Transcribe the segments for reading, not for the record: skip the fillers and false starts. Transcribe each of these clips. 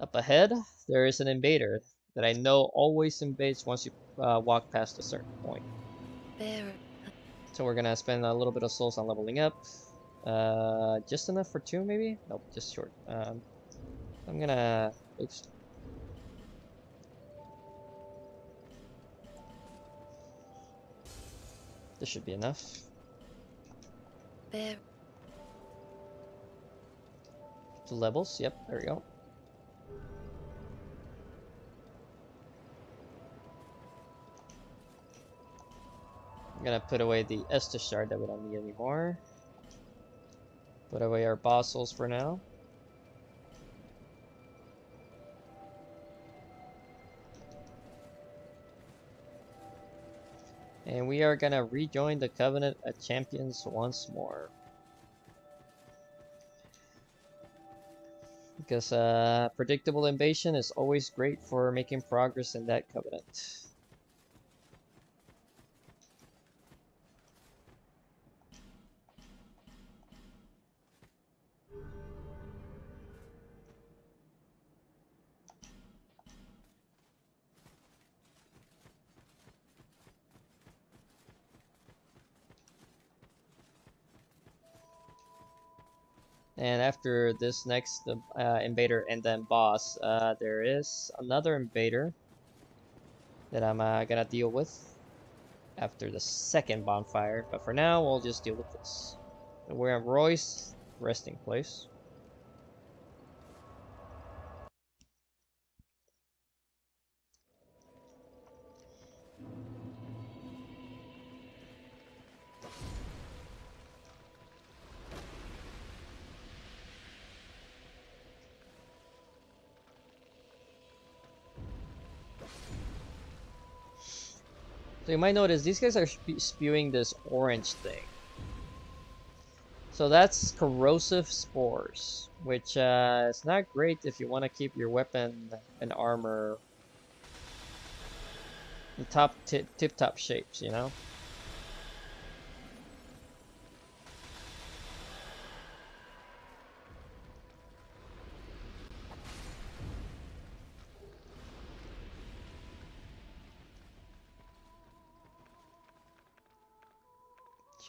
Up ahead, there is an invader that I know always invades once you walk past a certain point. There. So we're gonna spend a little bit of souls on leveling up. Just enough for 2 maybe? Nope, just short. I'm gonna... Oops. This should be enough. There. 2 levels, yep, there we go. I'm gonna put away the Estus shard that we don't need anymore. Put away our boss souls for now. And we are gonna rejoin the Covenant of Champions once more. Because predictable invasion is always great for making progress in that Covenant. And after this next invader and then boss, there is another invader that I'm gonna deal with after the second bonfire. But for now, we'll just deal with this. So we're at Roy's resting place. So you might notice these guys are spewing this orange thing. So that's corrosive spores, which is not great if you want to keep your weapon and armor in tip-top shapes, you know?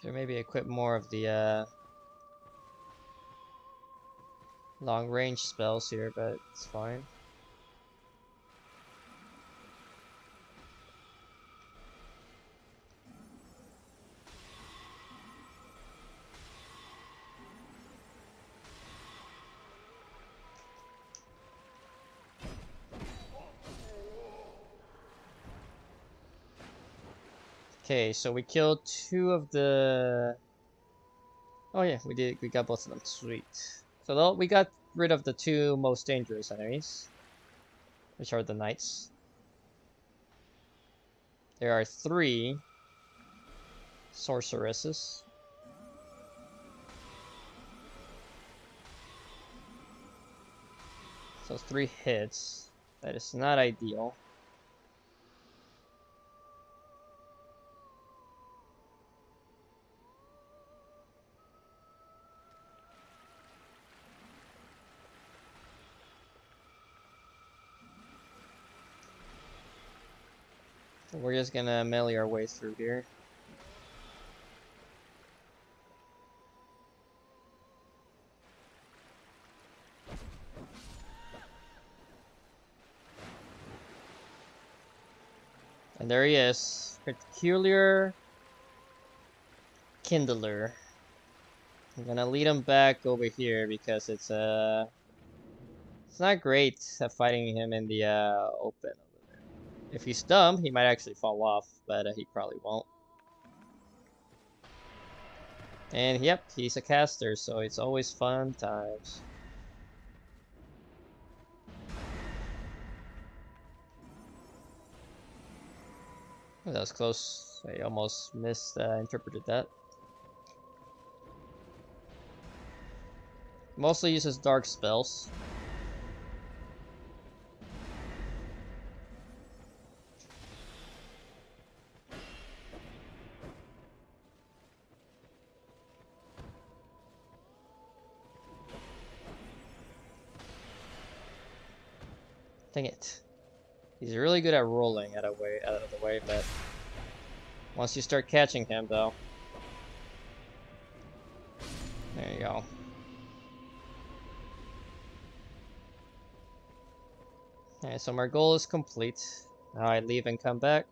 Should maybe equip more of the long range spells here, but it's fine. Okay, so we killed 2 of the... Oh yeah, we got both of them. Sweet. So we got rid of the 2 most dangerous enemies, which are the knights. There are 3 sorceresses. So 3 hits. That is not ideal. So we're just gonna melee our way through here. And there he is. Peculiar Kindler. I'm gonna lead him back over here because it's not great fighting him in the open over there. If he's dumb, he might actually fall off, but he probably won't. And yep, he's a caster, so it's always fun times. Oh, that was close. I almost misinterpreted that. Mostly uses dark spells. Dang it. He's really good at rolling out of the way, but once you start catching him, though, there you go. Alright, so my goal is complete. Now I leave and come back.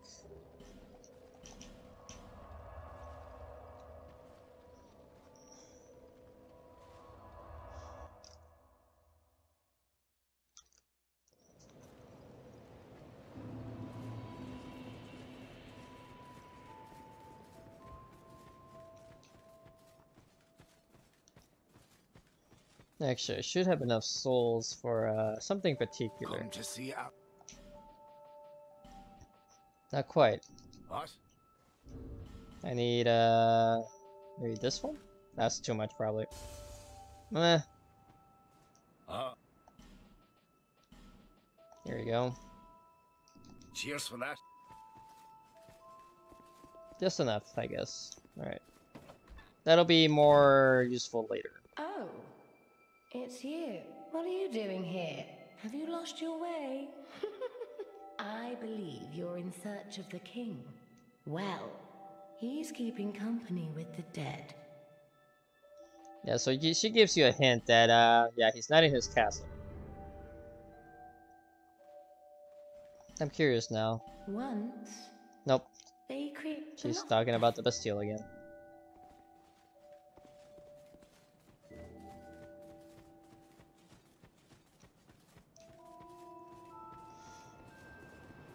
Actually, I should have enough souls for something particular. Come to see out. Not quite. What? I need maybe this one? That's too much probably. Meh. Here we go. Cheers for that. Just enough, I guess. Alright. That'll be more useful later. Oh, it's you. What are you doing here? Have you lost your way? I believe you're in search of the king. Well, he's keeping company with the dead. Yeah, so she gives you a hint that, yeah, he's not in his castle. I'm curious now. Once, Nope. they creeped She's along. talking about the Bastille again.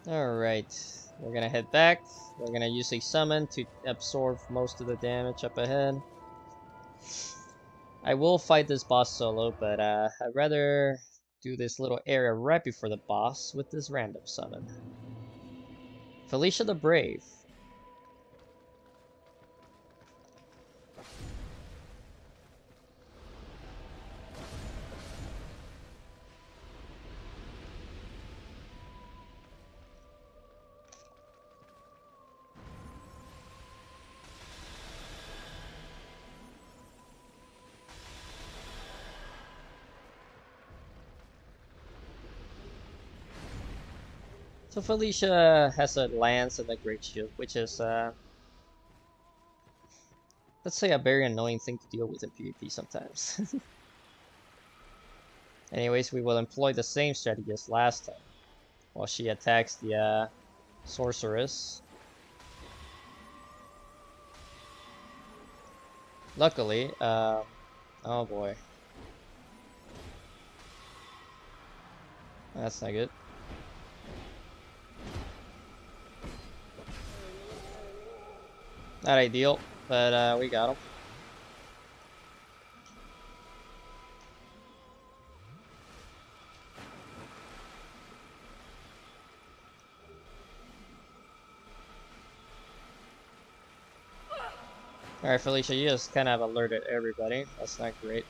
Alright, we're gonna head back. We're gonna use a summon to absorb most of the damage up ahead. I will fight this boss solo, but I'd rather do this little area right before the boss with this random summon. Felicia the Brave. So Felicia has a lance and a great shield, which is, let's say, a very annoying thing to deal with in PvP sometimes. Anyways, we will employ the same strategy as last time, while she attacks the sorceress. Luckily, oh boy. That's not good. Not ideal, but we got him. Alright, Felicia, you just kind of alerted everybody. That's not great.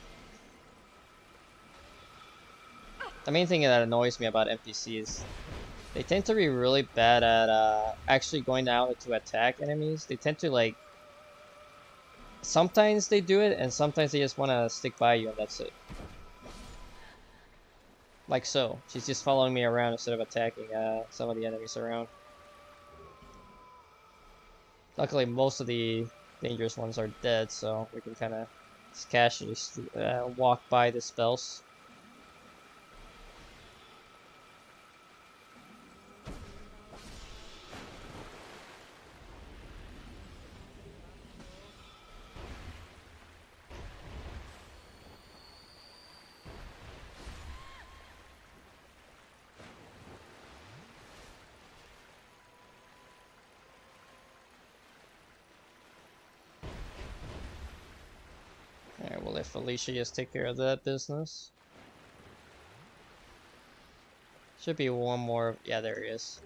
The main thing that annoys me about NPCs, they tend to be really bad at actually going out to attack enemies. They tend to, like, sometimes they do it, and sometimes they just want to stick by you, and that's it. Like so. She's just following me around instead of attacking some of the enemies around. Luckily, most of the dangerous ones are dead, so we can kind of just casually walk by the spells. Alright, we'll let Felicia just take care of that business. Should be one more. Yeah, there he is.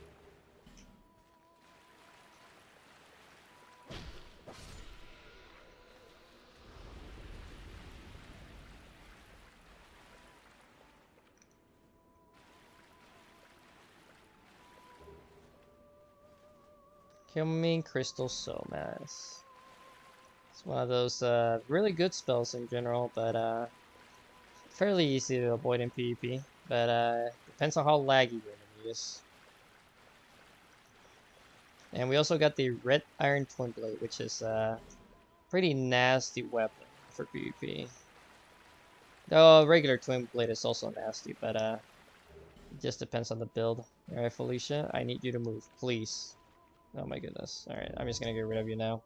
Killing Crystal Somas. It's one of those really good spells in general, but fairly easy to avoid in PvP. but depends on how laggy your enemy is. And we also got the red iron twin blade, which is a pretty nasty weapon for PvP. Though regular twin blade is also nasty, but it just depends on the build. Alright, Felicia, I need you to move, please. Oh my goodness. Alright, I'm just gonna get rid of you now.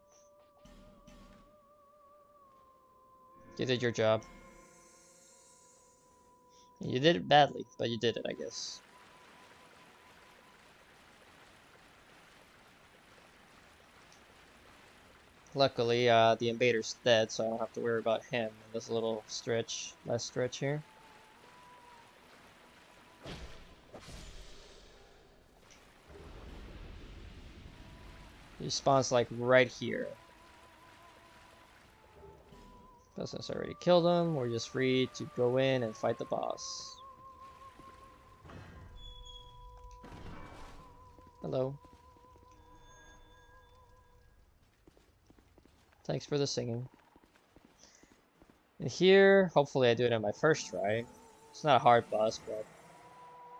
You did your job. You did it badly, but you did it, I guess. Luckily, the invader's dead, so I don't have to worry about him in this little stretch, last stretch here. He spawns like right here. Since I already killed him, we're just free to go in and fight the boss. Hello. Thanks for the singing. And here, hopefully I do it on my first try. It's not a hard boss, but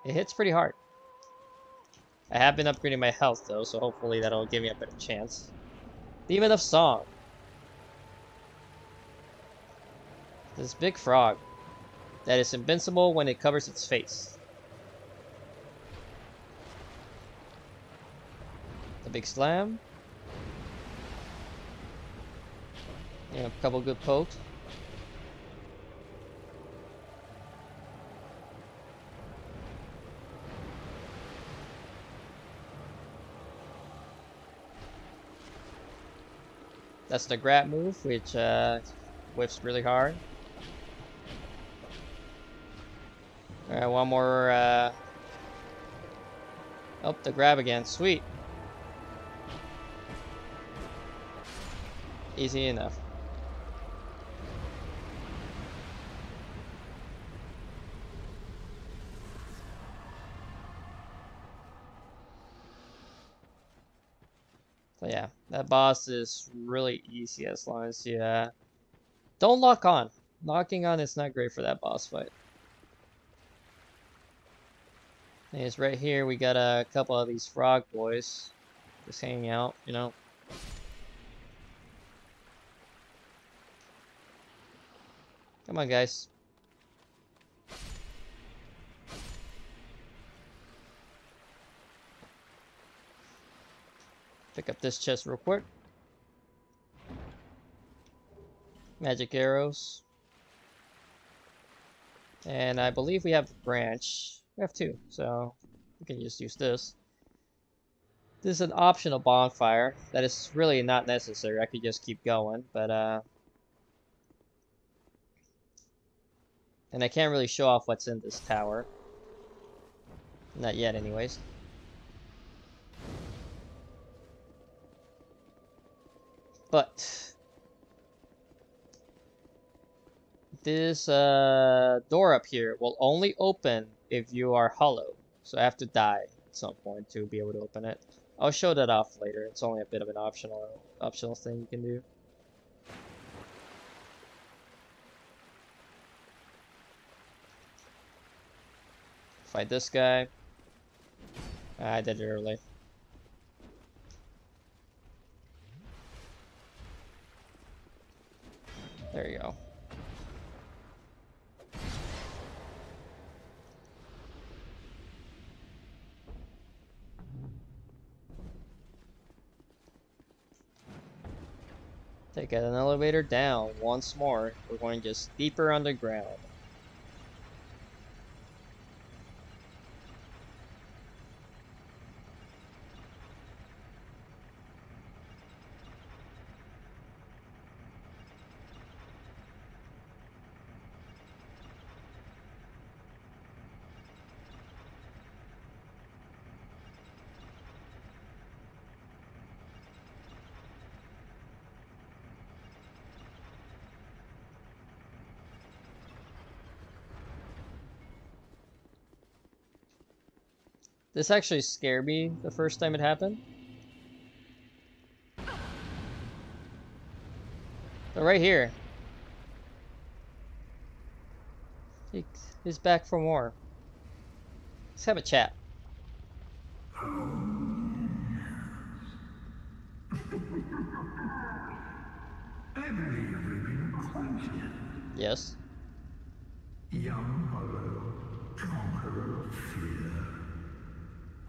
it hits pretty hard. I have been upgrading my health though, so hopefully that'll give me a better chance. Demon of Song. This big frog that is invincible when it covers its face. The big slam. And a couple good pokes. That's the grab move, which whips really hard. Alright, one more. Oh, the grab again. Sweet. Easy enough. So yeah, that boss is really easy as long as you don't lock on. Locking on is not great for that boss fight. And it's right here. We got a couple of these frog boys just hanging out, you know. Come on, guys. Pick up this chest real quick. Magic arrows. And I believe we have the branch. We have two, so we can just use this. This is an optional bonfire that is really not necessary. I could just keep going, but and I can't really show off what's in this tower. Not yet, anyways. But this door up here will only open if you are hollow. So I have to die at some point to be able to open it. I'll show that off later. It's only a bit of an optional thing you can do. Fight this guy. I did it early. There you go. Take an elevator down once more. We're going just deeper underground. This actually scared me the first time it happened. But right here. He's back for more. Let's have a chat. I believe we've been acquainted. Yes. Young hollow, conqueror of fear.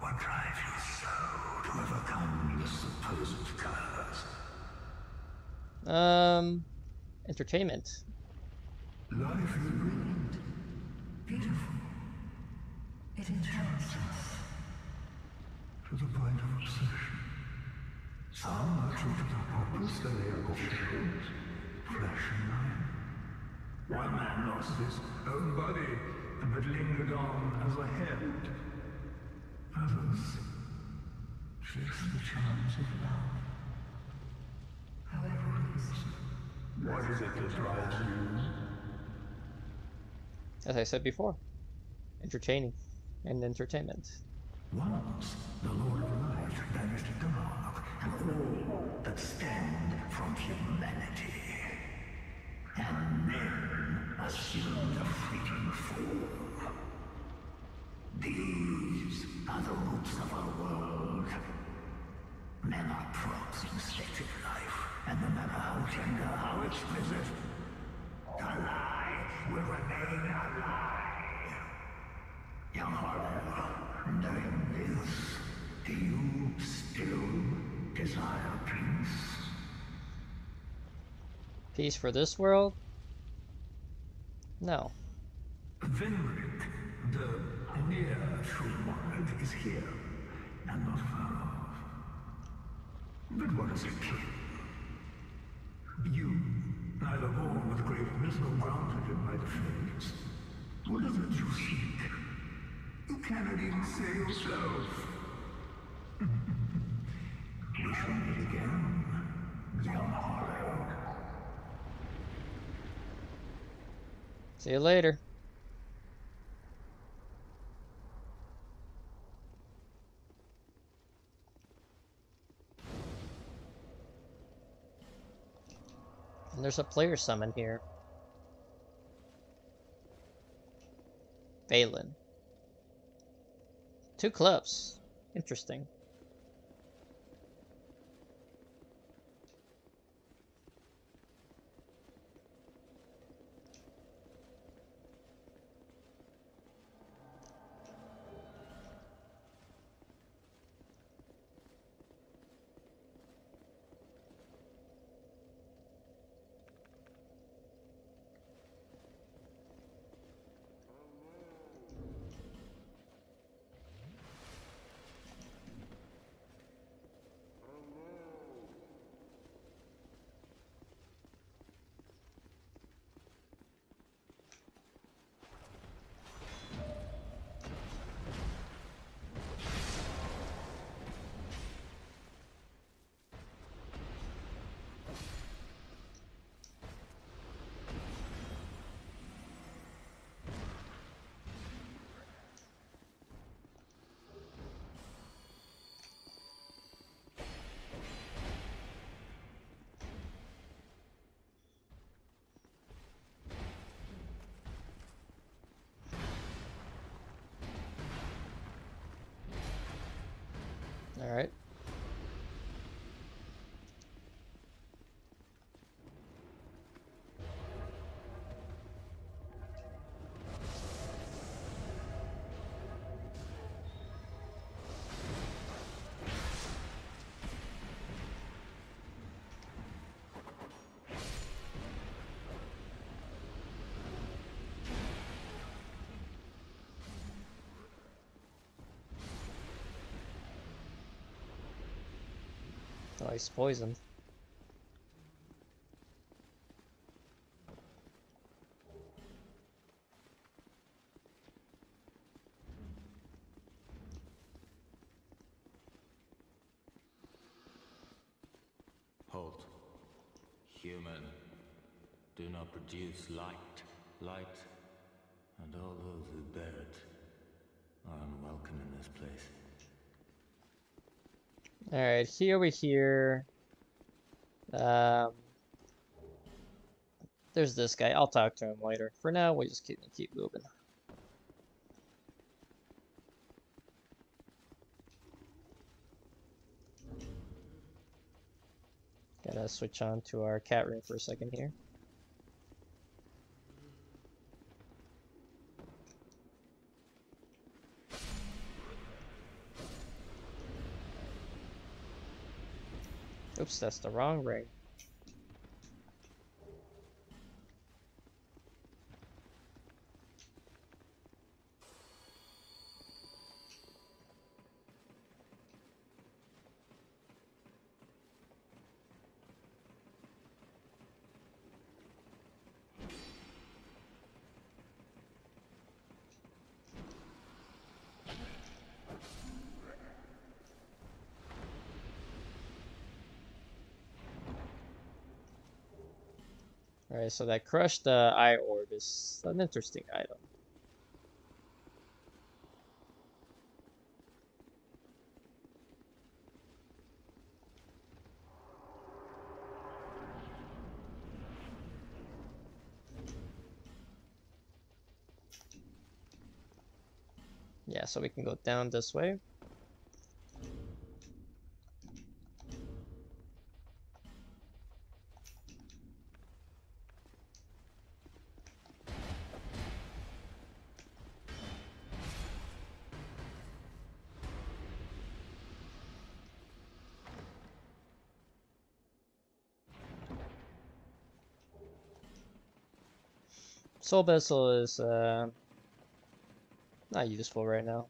What drives you so to overcome the supposed curse? Entertainment. Life is brilliant, beautiful. It enchants us to the point of obsession. Some are true to the purpose that they are shadows, flesh and line. One man lost his own body, but lingered on as a head. Others chase the charms of love. However it is, what is it that drives you? As I said before, entertaining and entertainment. Once the Lord of Light banished dark and all that stemmed from humanity. And men assumed a fleeting form. These are the roots of our world. Men are props in sacred life, and no matter how tender, how explicit, the lie will remain a lie. Young Harlow, knowing this, do you still desire peace? Peace for this world? No. Venric, the near Shrine is here, and not far off. But what is a king? You, neither born with greatness nor grounded in by the fates. What is it you seek? You cannot even say yourself. We shall meet again, young Harlow. See you later. And there's a player summon here. Valen. 2 clubs. Interesting. All right. Oh, he's poisoned. Halt. Human. Do not produce light. Light, and all those who bear it, are unwelcome in this place. Alright, here we hear... there's this guy. I'll talk to him later. For now, we just keep moving. Let's switch on to our cat room for a second here. Oops, that's the wrong ring. Alright, so that crushed eye orb is an interesting item. Yeah, so we can go down this way. Soul Vessel is not useful right now.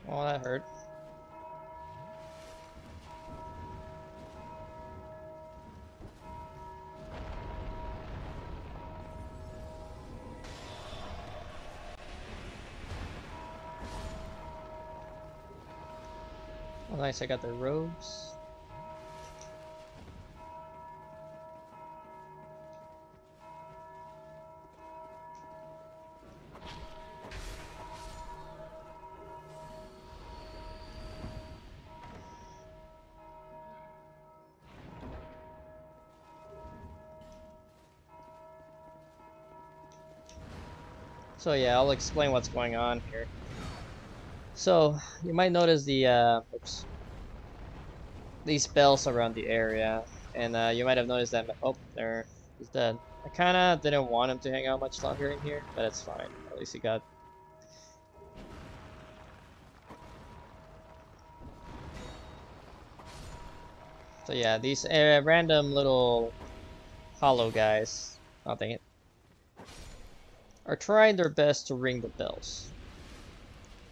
Oh, that hurt. Oh, nice, I got the robes. So yeah, I'll explain what's going on here. So you might notice the oops, these bells around the area, and you might have noticed that. Oh, there, he's dead. I kind of didn't want him to hang out much longer in here, but it's fine. At least he got. So yeah, these random little hollow guys. Oh dang it. Are trying their best to ring the bells,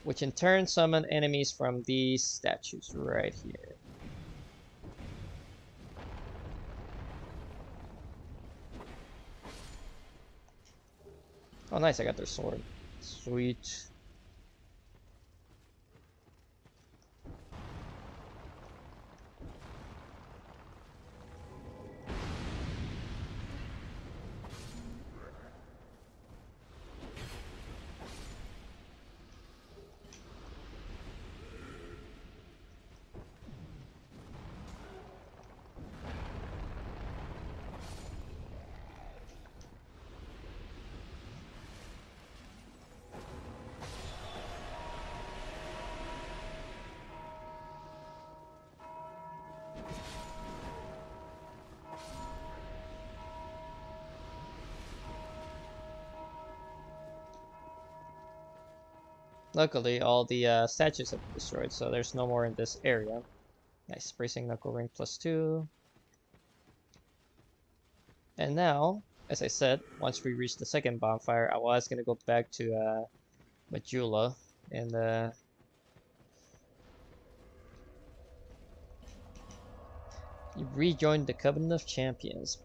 which in turn summon enemies from these statues right here. Oh nice, I got their sword. Sweet. Luckily, all the statues have been destroyed, so there's no more in this area. Nice, bracing knuckle ring +2. And now, as I said, once we reach the second bonfire, I was gonna go back to Majula and you rejoined the Covenant of Champions.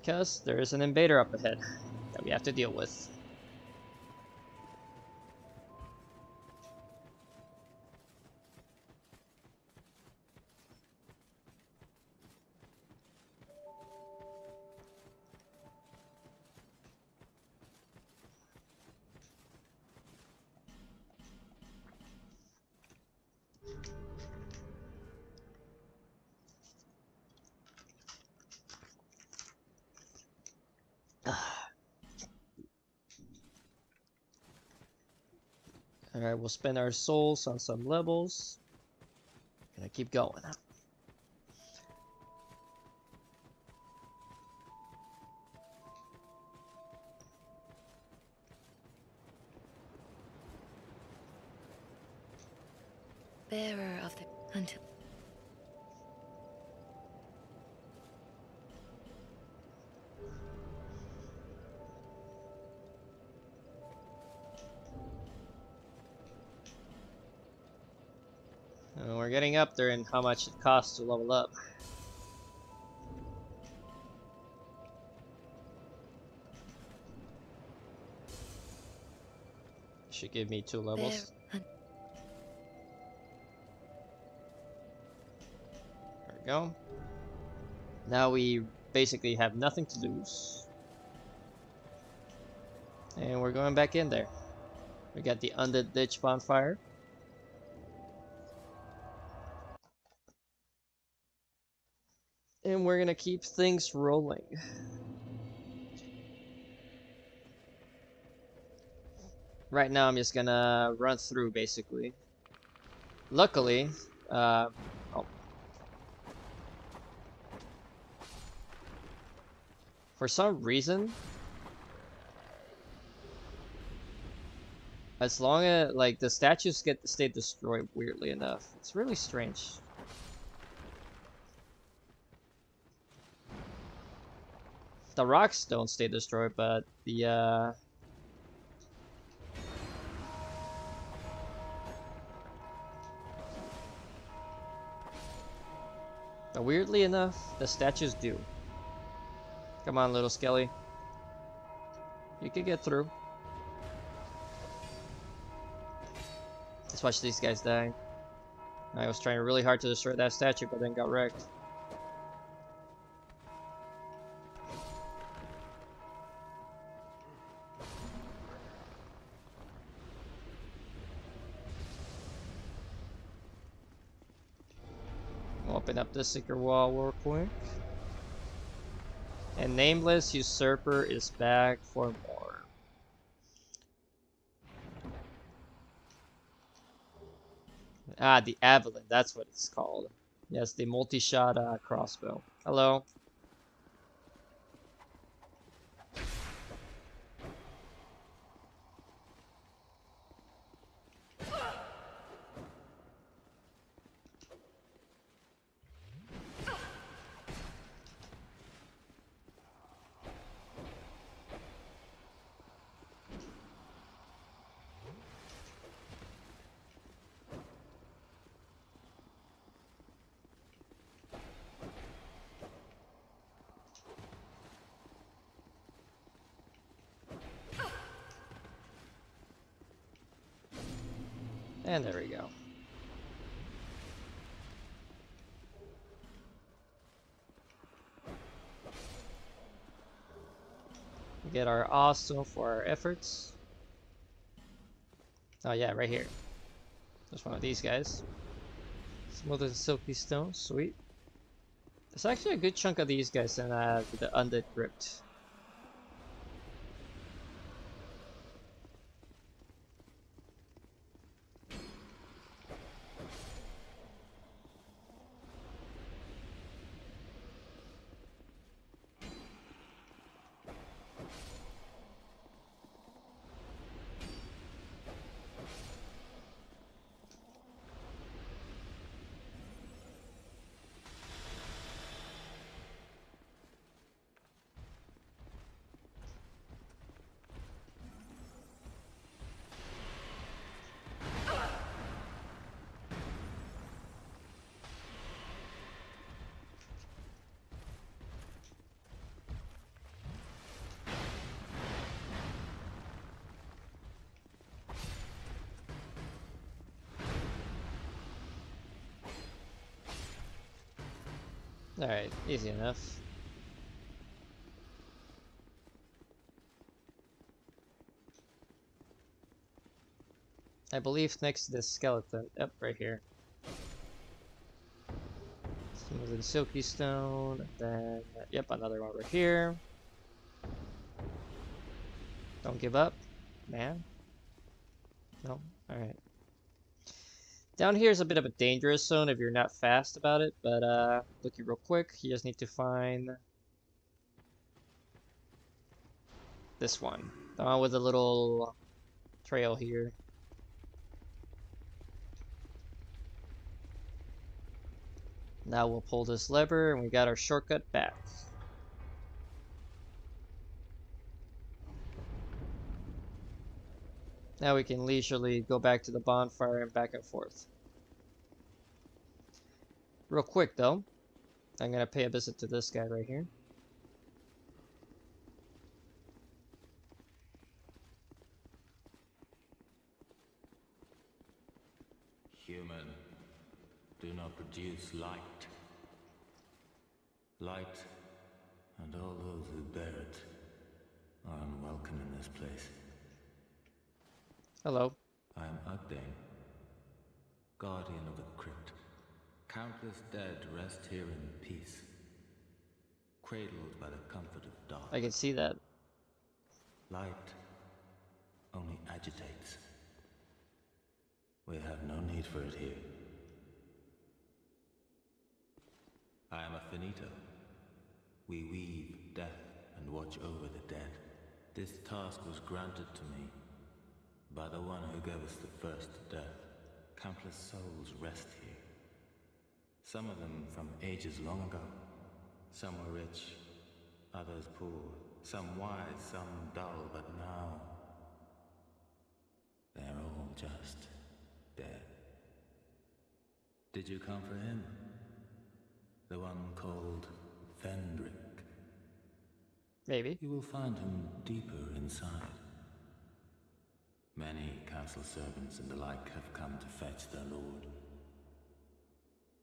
Because there is an invader up ahead that we have to deal with. Alright, we'll spend our souls on some levels. Gonna keep going. Bearer of the until And we're getting up there and how much it costs to level up. Should give me 2 levels. There we go. Now we basically have nothing to lose. And we're going back in there. We got the Undead Ditch bonfire. And we're gonna keep things rolling. Right now I'm just gonna run through basically. Luckily, oh. For some reason, as long as like the statues stay destroyed weirdly enough. It's really strange. The rocks don't stay destroyed, but but weirdly enough, the statues do. Come on, little Skelly. You can get through. Let's watch these guys die. I was trying really hard to destroy that statue, but then got wrecked. We'll open up this secret wall real quick. And Nameless Usurper is back for more. Ah, the Avalon, that's what it's called. Yes, the multi-shot crossbow. Hello. And there we go. We get our awesome for our efforts. Oh yeah, right here. There's one of these guys. Smooth as silky stone, sweet. There's actually a good chunk of these guys in the Undead Crypt. Alright, easy enough. I believe next to this skeleton. Yep, right here. Smooth and silky stone. Then, yep, another one right here. Don't give up, man. No, alright. Down here is a bit of a dangerous zone if you're not fast about it, but looking real quick, you just need to find this one. The one with a little trail here. Now we'll pull this lever and we got our shortcut back. Now we can leisurely go back to the bonfire and back and forth. Real quick though, I'm gonna pay a visit to this guy right here. Human, do not produce light. Light, and all those who bear it, are unwelcome in this place. Hello. I am Ugdane, guardian of the crypt. Countless dead rest here in peace, cradled by the comfort of dark. I can see that. Light only agitates. We have no need for it here. I am a finito. We weave death and watch over the dead. This task was granted to me by the one who gave us the first death. Countless souls rest here. Some of them from ages long ago. Some were rich, others poor. Some wise, some dull, but now they're all just dead. Did you come for him? The one called Fendrick. Maybe. You will find him deeper inside. Many castle servants and the like have come to fetch their lord.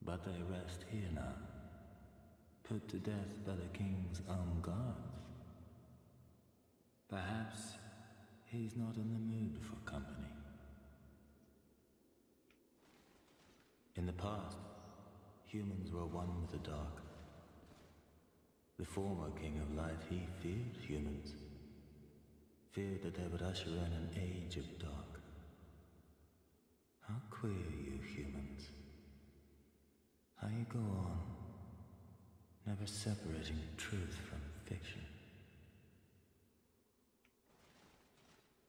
But they rest here now, put to death by the king's own guards. Perhaps he's not in the mood for company. In the past, humans were one with the dark. The former king of light, he feared humans. Feared that they would usher in an age of dark. How queer you humans. How you go on, never separating truth from fiction.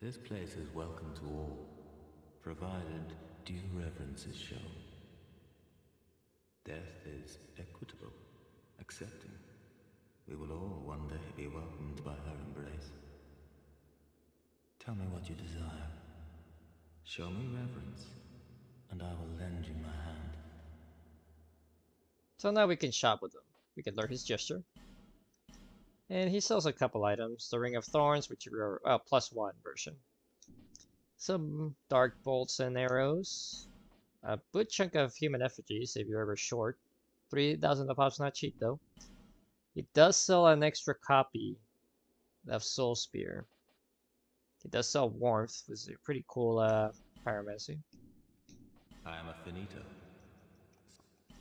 This place is welcome to all, provided due reverence is shown. Death is equitable, accepting. We will all one day be welcomed by her embrace. Tell me what you desire. Show me reverence, and I will lend you my hand. So now we can shop with him. We can learn his gesture. And he sells a couple items. The Ring of Thorns, which are +1 version. Some dark bolts and arrows. A good chunk of human effigies if you're ever short. 3,000 of pop's not cheap though. It does sell an extra copy of Soul Spear. It does sell Warmth, which is a pretty cool pyromancy. I am a finito.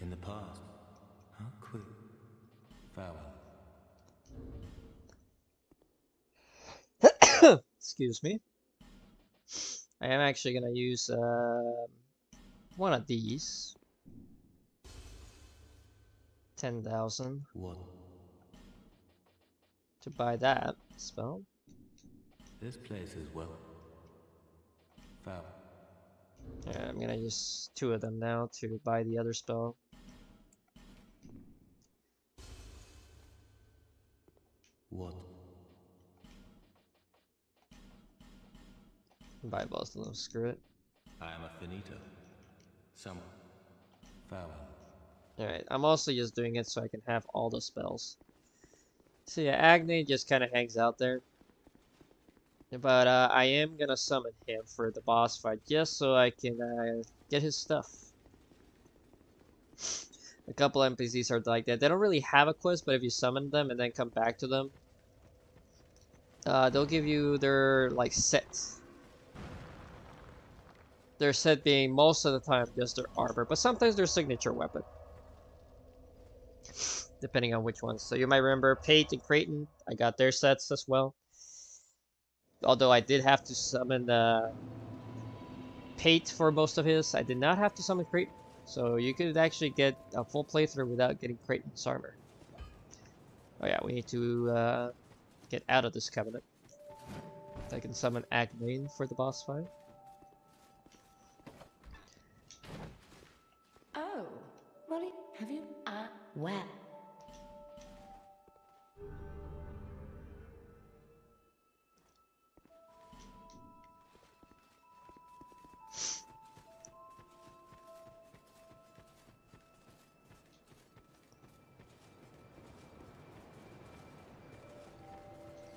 In the past, how quick. Farewell. Excuse me. I am actually gonna use one of these. 10,000. What? To buy that spell. This place is well. Farewell. Yeah, I'm gonna use 2 of them now to buy the other spell. What? Buy both of them, screw it. I am a finito. Some. Farewell. Alright, I'm also just doing it so I can have all the spells. So yeah, Agni just kind of hangs out there. But I am gonna summon him for the boss fight just so I can get his stuff. A couple NPCs are like that. They don't really have a quest, but if you summon them and then come back to them, they'll give you their like sets. Their set being most of the time just their armor, but sometimes their signature weapon, depending on which ones. So you might remember Pate and Creighton. I got their sets as well. Although I did have to summon Pate for most of his, I did not have to summon Creighton. So you could actually get a full playthrough without getting Creighton's armor. Oh yeah, we need to get out of this cabinet. I can summon Agmain for the boss fight. Oh, what have you? Well.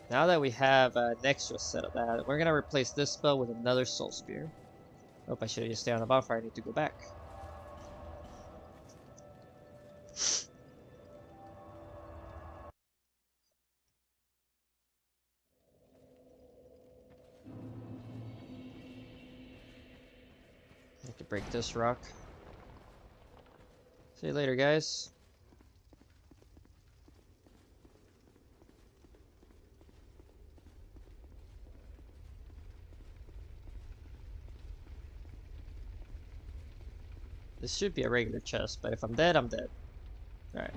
Now that we have an extra set of that, we're gonna replace this spell with another Soul Spear. Oh, I should have just stayed on the bonfire. I need to go back. I have to break this rock. See you later, guys. This should be a regular chest, but if I'm dead, I'm dead. Alright.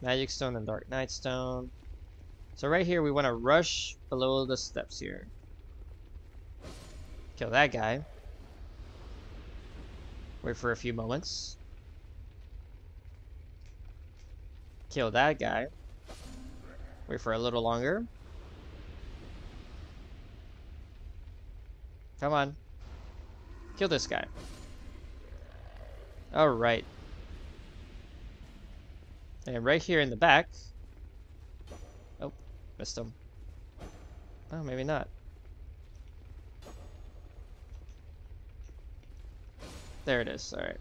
Magic Stone and Dark Night Stone. So right here, we want to rush below the steps here. Kill that guy. Wait for a few moments. Kill that guy. Wait for a little longer. Come on. Kill this guy. Alright. And right here in the back. Oh, missed him. Oh, maybe not. There it is. Alright.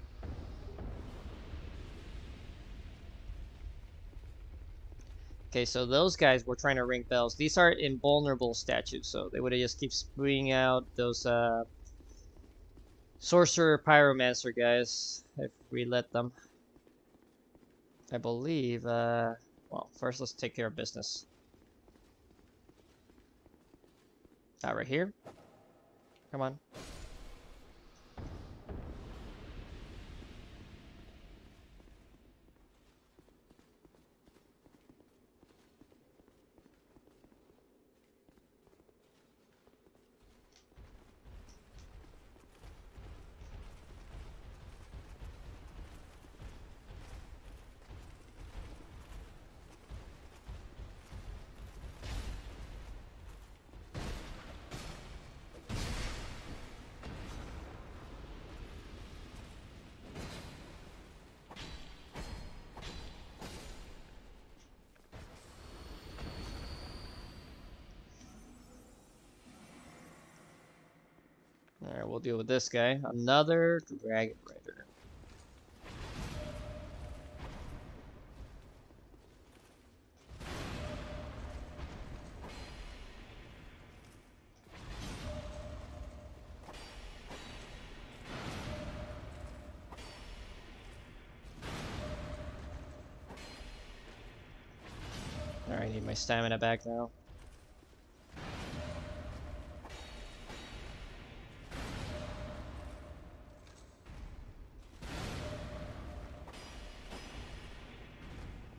Okay, so those guys were trying to ring bells. These are invulnerable statues, so they would just keep spewing out those sorcerer pyromancer guys if we let them. I believe, well, first let's take care of business. Right here. Come on. Alright, we'll deal with this guy. Another Dragon Rider. Alright, I need my stamina back now.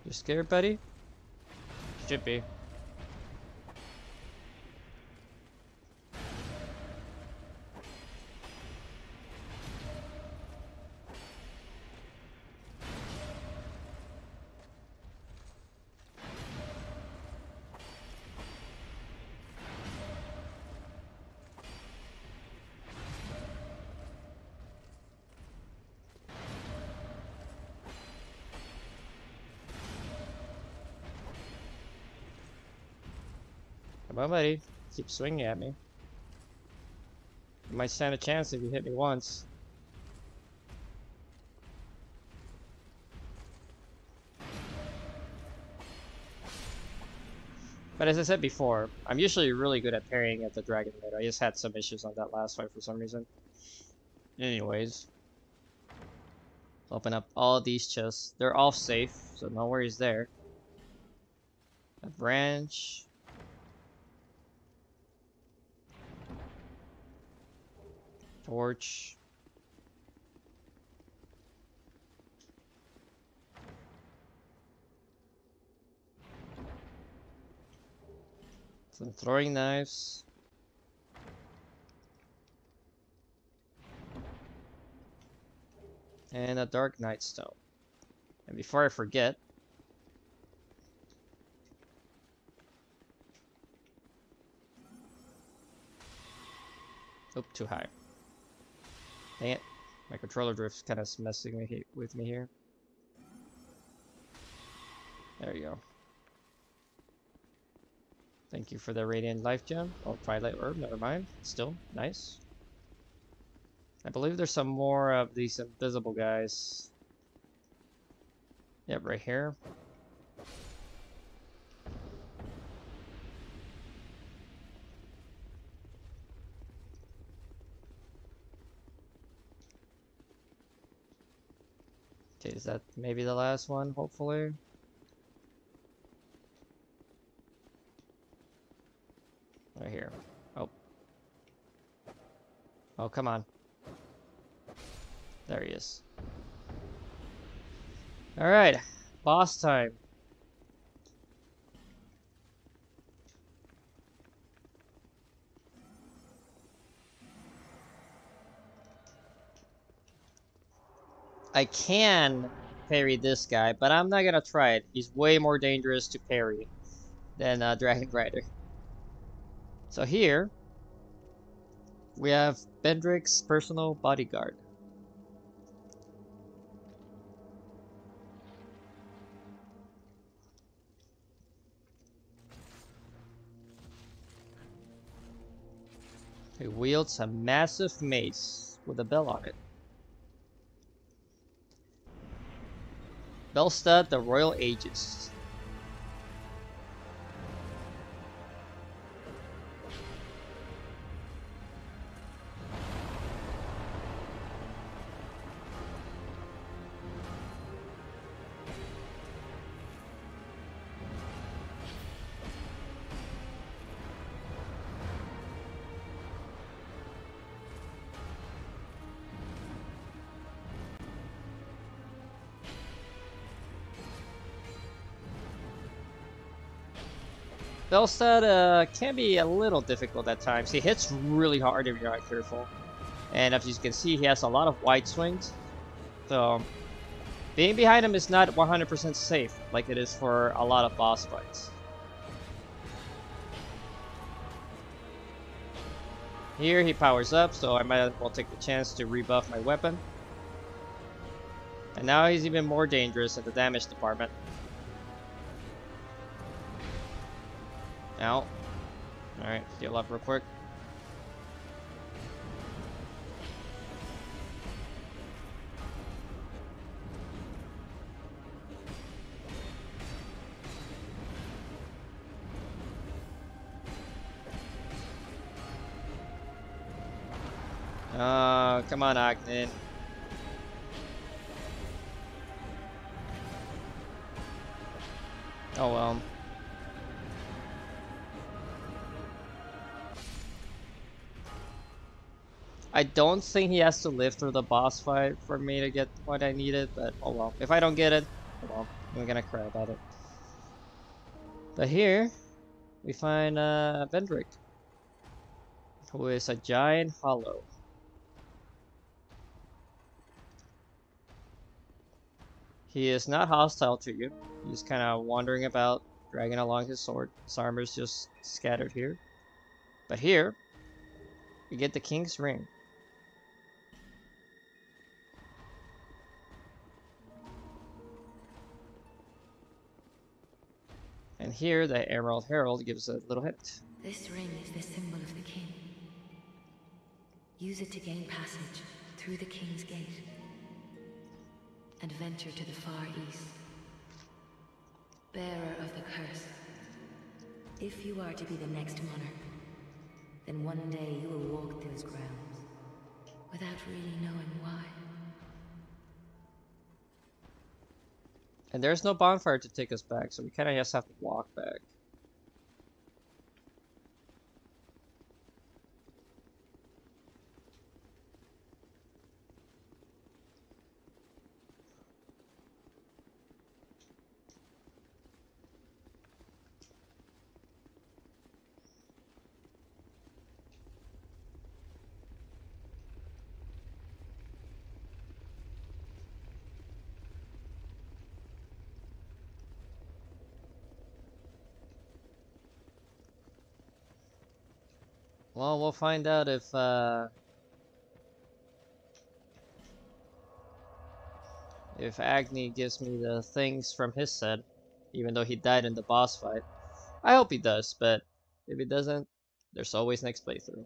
You scared, buddy? Should be. Come on, buddy. Keep swinging at me. You might stand a chance if you hit me once. But as I said before, I'm usually really good at parrying at the Dragon Rider. I just had some issues on that last fight for some reason. Anyways. Open up all these chests. They're all safe, so no worries there. A branch. Torch. Some throwing knives. And a Dark Knight Stone. And before I forget, oop, too high. Dang it. My controller drift's kind of messing with me here. There you go. Thank you for the Radiant Life Gem. Oh, Twilight Herb, never mind. Still, nice. I believe there's some more of these invisible guys. Yep, right here. Okay, is that maybe the last one, hopefully? Right here. Oh. Oh, come on. There he is. Alright, boss time. I can parry this guy, but I'm not gonna try it. He's way more dangerous to parry than Dragon Rider. So here, we have Bendrick's personal bodyguard. He wields a massive mace with a bell on it. Belstud, the Royal Aegis. Belstud can be a little difficult at times. He hits really hard if you're not careful. And as you can see, he has a lot of wide swings. So, being behind him is not 100% safe like it is for a lot of boss fights. Here he powers up, so I might as well take the chance to rebuff my weapon. And now he's even more dangerous in the damage department. Ow. Alright, heal up real quick. Come on, Ogden. Oh well. I don't think he has to live through the boss fight for me to get what I needed, but oh well. If I don't get it, oh well. I'm gonna cry about it. But here, we find Bendrick, who is a giant hollow. He is not hostile to you. He's kind of wandering about, dragging along his sword. His armor's just scattered here. But here, we get the King's Ring. And here, the Emerald Herald gives a little hint. This ring is the symbol of the king. Use it to gain passage through the king's gate and venture to the far east. Bearer of the curse. If you are to be the next monarch, then one day you will walk those grounds without really knowing why. And there's no bonfire to take us back, so we kind of just have to walk back. Well, we'll find out if Agni gives me the things from his set, even though he died in the boss fight. I hope he does, but if he doesn't, there's always next playthrough.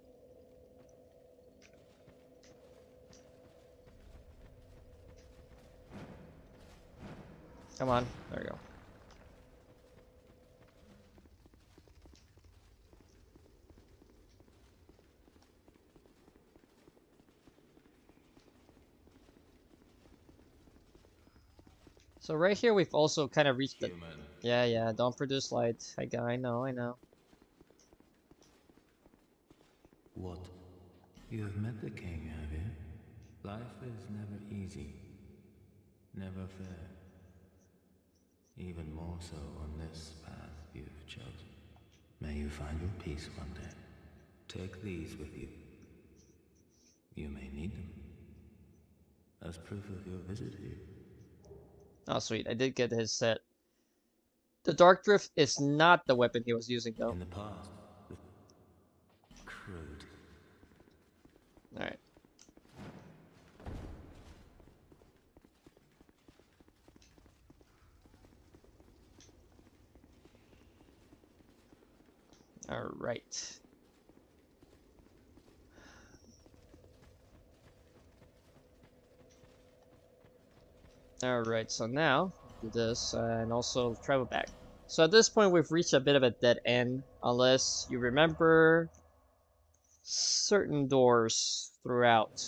Come on, there we go. So right here we've also kind of reached the... Yeah, don't produce light. I know. What? You have met the king, have you? Life is never easy. Never fair. Even more so on this path you've chosen. May you find your peace one day. Take these with you. You may need them. As proof of your visit here. Oh, sweet. I did get his set. The Dark Drift is not the weapon he was using, though. In the past, the crude. Alright. Alright. Alright, so now do this and also travel back. So at this point we've reached a bit of a dead end, unless you remember certain doors throughout.